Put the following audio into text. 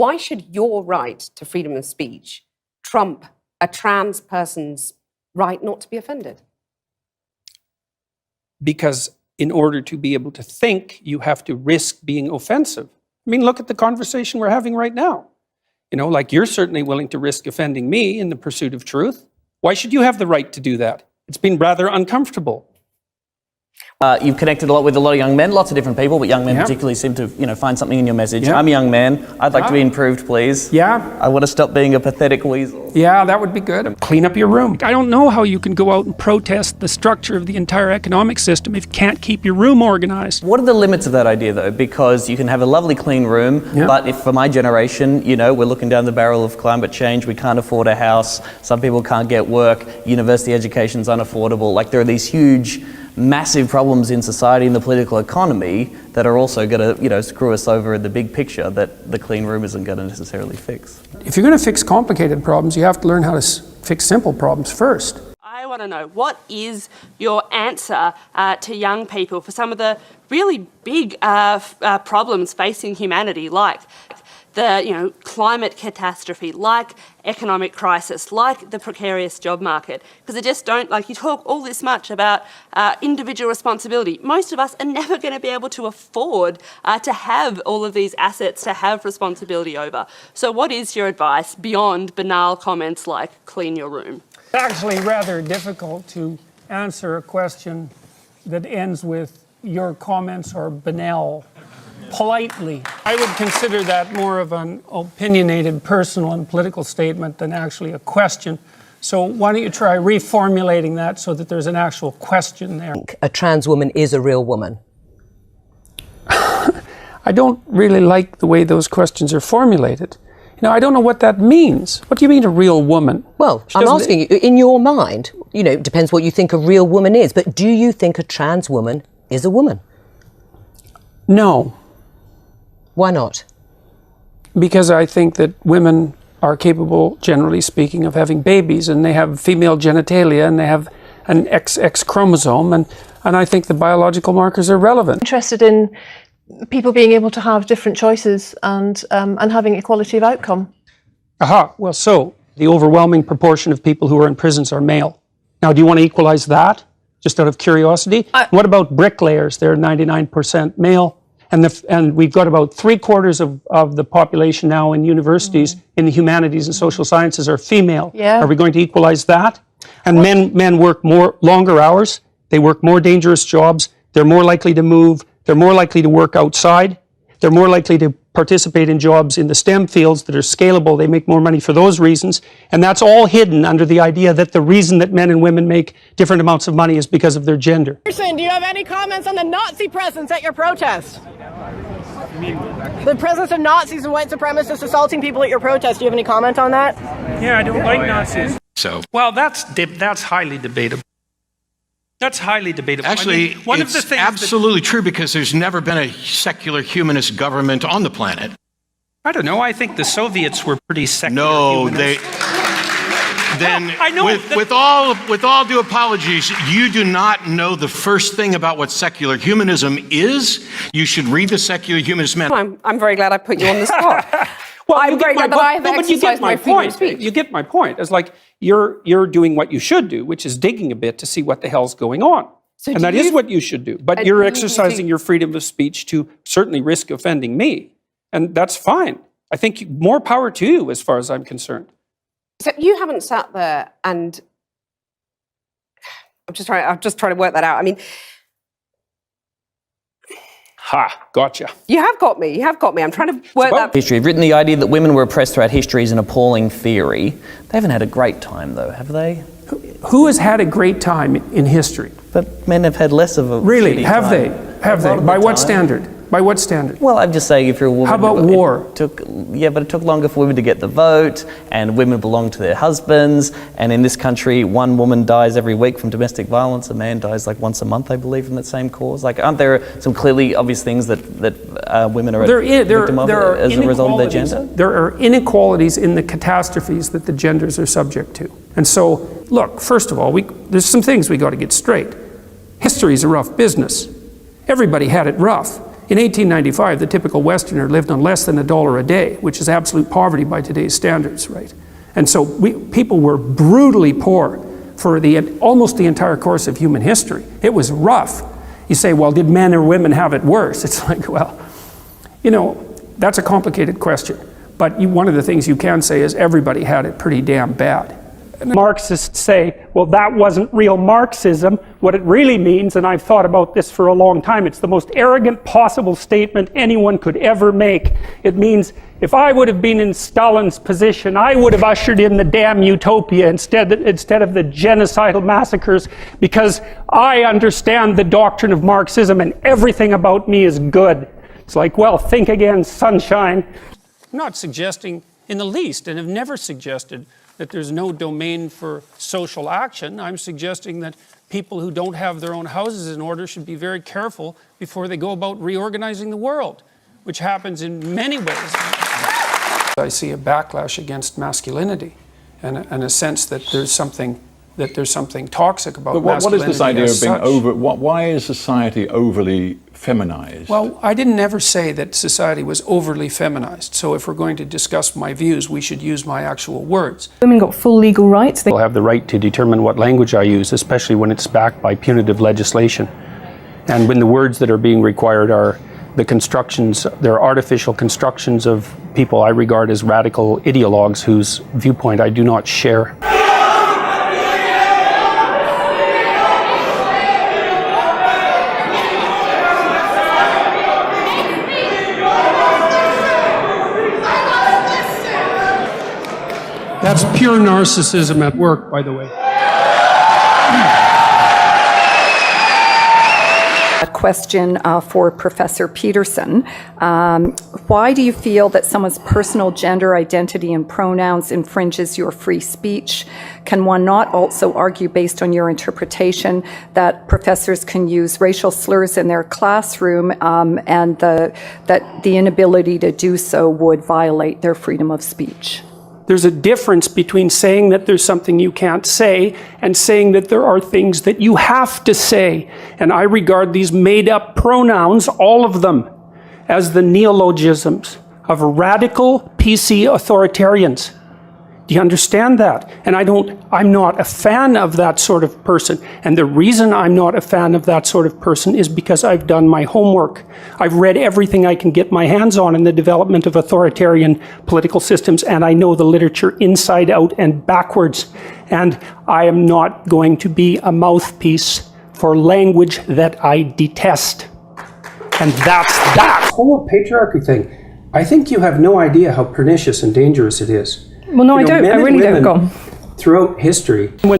Why should your right to freedom of speech trump a trans person's right not to be offended? Because in order to be able to think, you have to risk being offensive. I mean, look at the conversation we're having right now. You know, like you're certainly willing to risk offending me in the pursuit of truth. Why should you have the right to do that? It's been rather uncomfortable. You've connected a lot with a lot of young men, lots of different people, but young men particularly seem to, find something in your message. I'm a young man. I'd like to be improved, please. I want to stop being a pathetic weasel. That would be good. Clean up your room. I don't know how you can go out and protest the structure of the entire economic system if you can't keep your room organized. What are the limits of that idea, though? Because you can have a lovely clean room, but if for my generation, we're looking down the barrel of climate change, we can't afford a house, some people can't get work, university education's unaffordable. Like, there are these huge, massive problems in society and the political economy that are also going to, screw us over in the big picture that the clean room isn't going to necessarily fix. If you're going to fix complicated problems, you have to learn how to fix simple problems first. I want to know, what is your answer to young people for some of the really big problems facing humanity, like the climate catastrophe, like economic crisis, like the precarious job market? Because I just don't, you talk all this much about individual responsibility. Most of us are never going to be able to afford to have all of these assets to have responsibility over. So what is your advice beyond banal comments like clean your room? It's actually rather difficult to answer a question that ends with your comments are banal. Politely. I would consider that more of an opinionated personal and political statement than actually a question. So why don't you try reformulating that so that there's an actual question there? A trans woman is a real woman. I don't really like the way those questions are formulated. I don't know what that means. What do you mean a real woman? Well, I'm asking you, in your mind, it depends what you think a real woman is, but do you think a trans woman is a woman? No. Why not? Because I think that women are capable, generally speaking, of having babies, and they have female genitalia, and they have an XX chromosome, and I think the biological markers are relevant. Interested in people being able to have different choices and having equality of outcome. Well, so the overwhelming proportion of people who are in prisons are male. Now, do you want to equalize that, just out of curiosity? What about bricklayers? They're 99% male. And we've got about 3/4 of the population now in universities in the humanities and social sciences are female. Are we going to equalize that? And men work longer hours. They work more dangerous jobs. They're more likely to move. They're more likely to work outside. They're more likely to participate in jobs in the STEM fields that are scalable. They make more money for those reasons. And that's all hidden under the idea that the reason that men and women make different amounts of money is because of their gender. Peterson, do you have any comments on the Nazi presence at your protest? The presence of Nazis and white supremacists assaulting people at your protest. Do you have any comment on that? I don't like Nazis. Well, that's highly debatable. That's highly debatable. Actually, it's absolutely true, because there's never been a secular humanist government on the planet. I don't know. I think the Soviets were pretty secular. No, humanists. I know. With all due apologies, you do not know the first thing about what secular humanism is. You should read the Secular Humanist Man. I'm very glad I put you on the spot. Well, I'm very glad that I have exercised my freedom of speech. You get my point. It's like you're doing what you should do, which is digging a bit to see what the hell's going on. And that is what you should do. But you're exercising your freedom of speech to certainly risk offending me. And that's fine. I think more power to you as far as I'm concerned. So you haven't sat there and I'm just trying to work that out. I mean, gotcha. You have got me. I'm trying to work that. History. You've written the idea that women were oppressed throughout history is an appalling theory. They haven't had a great time, though, have they? Who has had a great time in history? But men have had less of a Really? Have time. they? Have they? By what standard? By what standard? Well, I'm just saying, if you're a woman... How about war? But it took longer for women to get the vote, and women belong to their husbands, and in this country, one woman dies every week from domestic violence, a man dies like once a month, I believe, from that same cause. Like, aren't there some clearly obvious things that women are victim of as a result of their gender? There are inequalities in the catastrophes that the genders are subject to. And so, look, first of all, there's some things we got to get straight. History is a rough business. Everybody had it rough. In 1895, the typical Westerner lived on less than $1 a day, which is absolute poverty by today's standards, right? And so people were brutally poor for almost the entire course of human history. It was rough. You say, well, did men or women have it worse? It's like, well, you know, that's a complicated question. But one of the things you can say is everybody had it pretty damn bad. Marxists say, well, that wasn't real Marxism. What it really means, and I've thought about this for a long time, it's the most arrogant possible statement anyone could ever make. It means, if I would have been in Stalin's position, I would have ushered in the damn utopia instead of the genocidal massacres, because I understand the doctrine of Marxism and everything about me is good. It's like, well, think again, sunshine. I'm not suggesting in the least, and have never suggested, that there's no domain for social action. I'm suggesting that people who don't have their own houses in order should be very careful before they go about reorganizing the world, which happens in many ways. I see a backlash against masculinity and a sense that there's something toxic about masculinity. What is this idea of being over? Why is society overly feminized? Well, I didn't ever say that society was overly feminized. So if we're going to discuss my views, we should use my actual words. Women got full legal rights. They have the right to determine what language I use, especially when it's backed by punitive legislation. And when the words that are being required are the constructions, they're artificial constructions of people I regard as radical ideologues whose viewpoint I do not share. That's pure narcissism at work, by the way. A question for Professor Peterson. Why do you feel that someone's personal gender identity and pronouns infringes your free speech? Can one not also argue, based on your interpretation, that professors can use racial slurs in their classroom and that the inability to do so would violate their freedom of speech? There's a difference between saying that there's something you can't say and saying that there are things that you have to say. And I regard these made-up pronouns, all of them, as the neologisms of radical PC authoritarians. Do you understand that? And I'm not a fan of that sort of person. And the reason I'm not a fan of that sort of person is because I've done my homework. I've read everything I can get my hands on in the development of authoritarian political systems, and I know the literature inside out and backwards. And I am not going to be a mouthpiece for language that I detest. And that's that. The whole patriarchy thing, I think you have no idea how pernicious and dangerous it is. Well, no, I don't. I really don't. Go on. Throughout history,